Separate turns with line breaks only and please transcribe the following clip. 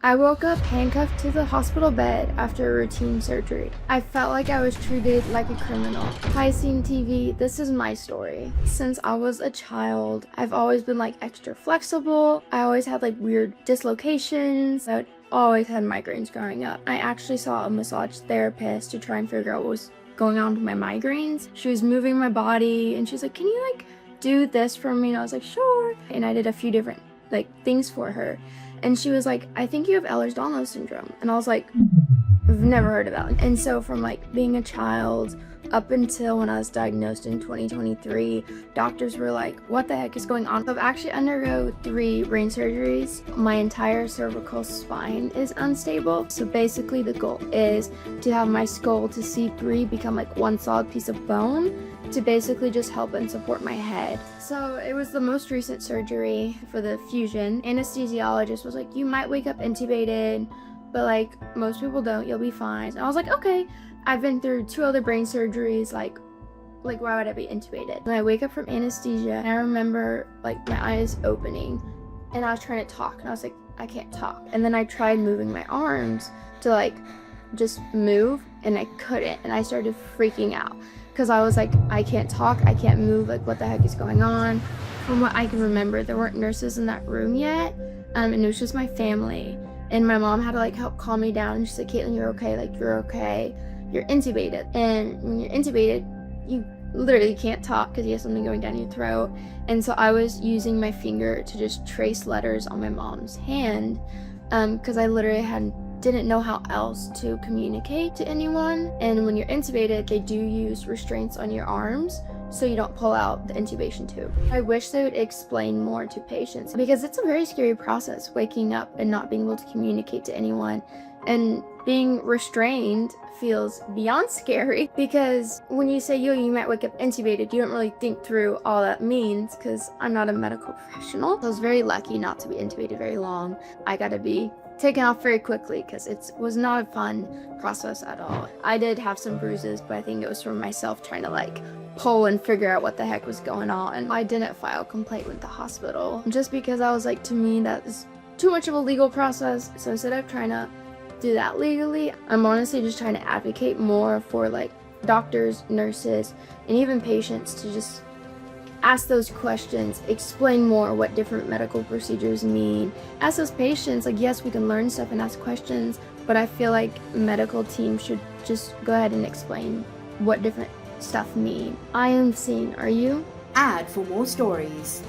I woke up handcuffed to the hospital bed after a routine surgery. I felt like I was treated like a criminal. Hi, seen TV, this is my story. Since I was a child, I've always been like extra flexible. I always had like weird dislocations. I always had migraines growing up. I actually saw a massage therapist to try and figure out what was going on with my migraines. She was moving my body and she's like, can you like do this for me? And I was like, sure. And I did a few different like things for her. And she was like, I think you have Ehlers-Danlos syndrome. And I was like, I've never heard of that. And so from like being a child up until when I was diagnosed in 2023, doctors were like, what the heck is going on? I've actually undergone 3 brain surgeries. My entire cervical spine is unstable. So basically the goal is to have my skull to C3 become like one solid piece of bone to basically just help and support my head. So it was the most recent surgery for the fusion. Anesthesiologist was like, you might wake up intubated, but like most people don't, you'll be fine. And I was like, okay, I've been through 2 other brain surgeries, like why would I be intubated? And I wake up from anesthesia and I remember like my eyes opening and I was trying to talk and I was like, I can't talk. And then I tried moving my arms to like just move and I couldn't, and I started freaking out because I was like, I can't talk, I can't move, like what the heck is going on? From what I can remember, there weren't nurses in that room yet, and it was just my family. And my mom had to like help calm me down, and she said, Caitlin, you're okay, like you're okay. You're intubated, and when you're intubated, you literally can't talk because you have something going down your throat. And so I was using my finger to just trace letters on my mom's hand because I literally didn't know how else to communicate to anyone. And when you're intubated, they do use restraints on your arms so you don't pull out the intubation tube. I wish they would explain more to patients because it's a very scary process, waking up and not being able to communicate to anyone. And being restrained feels beyond scary because when you say you might wake up intubated, you don't really think through all that means because I'm not a medical professional. I was very lucky not to be intubated very long. I got to be taken off very quickly because it was not a fun process at all. I did have some bruises, but I think it was from myself trying to like pull and figure out what the heck was going on. And I didn't file a complaint with the hospital just because I was like, to me, that is too much of a legal process. So instead of trying to do that legally, I'm honestly just trying to advocate more for like doctors, nurses, and even patients to just ask those questions, explain more what different medical procedures mean. Ask those patients, like, yes, we can learn stuff and ask questions, but I feel like medical teams should just go ahead and explain what different stuff mean. I am seen, are you?
Add for more stories.